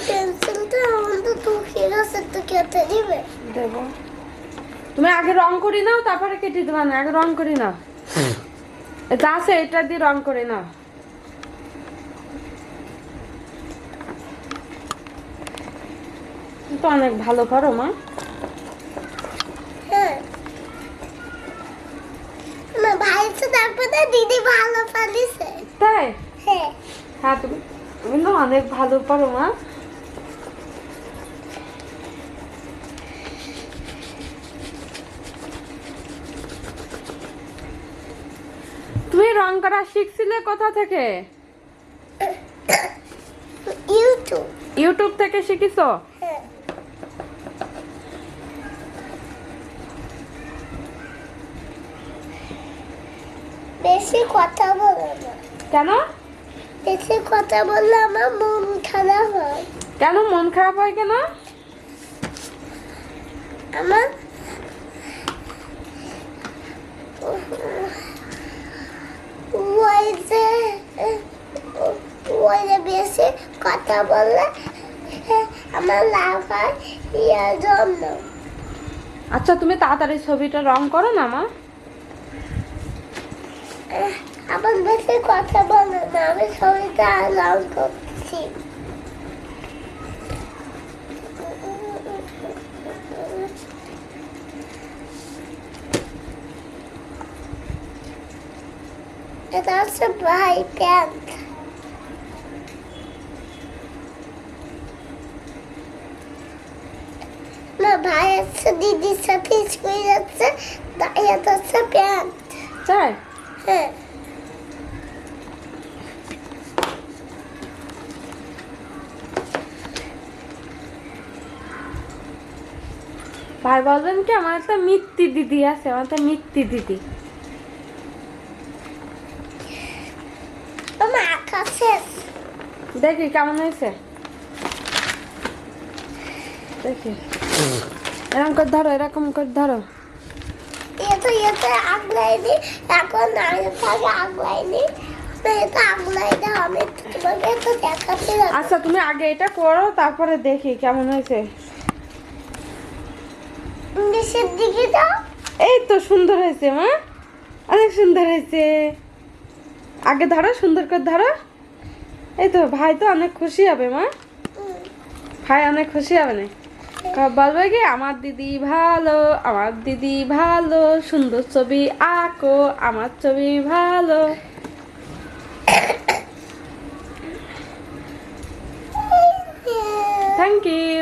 পেন্সিলটা আমাদের তো হিরোসের তো কেটে দিবে দেব। তুমি আগে রং করি নাও, তারপরে কেটে দেবা না, আগে রং করি নাও। এটা আছে, এটা দিয়ে রং করে নাও। তো অনেক ভালো পারো মা। হ্যাঁ না ভাই তো তারপরে দিদি ভালো পারিছে তাই? হ্যাঁ হ্যাঁ, তুমি তুমি না অনেক ভালো পারো মা। তুমি রং করা শিখছিলে কোথা থেকে? ইউটিউব ইউটিউব থেকে শিখিছো? হ্যাঁ বেশি কথা বলো না, কেন? বেশি কথা বললে আমার মন খারাপ হয়। কেন মন খারাপ হয় কেন? আমার ওই যে বেশি কথা বললে আমার লাভ হয় ইয়ার জন্য। আচ্ছা, তুমি তাড়াতাড়ি ছবিটা রং করো না মা। আবার বেশি কথা বলো না, আমি ছবিটা রং করছি। এটা হচ্ছে ভাই প্যান্ট। না ভাই হচ্ছে দিদির সাথে স্কুলে যাচ্ছে, তাই এটা হচ্ছে প্যান্ট। তাই? হ্যাঁ ভাই বলবেন কি, আমার একটা মিত্তি দিদি আছে, আমার একটা মিত্তি দিদি। আমার আঁকা শেষ। দেখি কেমন হয়েছে, দেখি। এরকম করে ধরো, এরকম করে ধরো। এটা আগলাইনি, এখন আগে থাকে আগলাইনি, এটা আগলাইনি আমি তোমাকে তো দেখাতে যাবো। আচ্ছা, তুমি আগে এটা করো, তারপরে দেখি কেমন হয়েছে। নিচের দিকে যাও। এই তো সুন্দর হয়েছে মা, অনেক সুন্দর হয়েছে। আগে ধরো, সুন্দর করে ধরো। এই তো ভাই তো অনেক খুশি হবে মা, ভাই অনেক খুশি হবে না? বলবে কি, আমার দিদি ভালো, আমার দিদি ভালো, সুন্দর ছবি আঁকো, আমার ছবি ভালো। Thank you.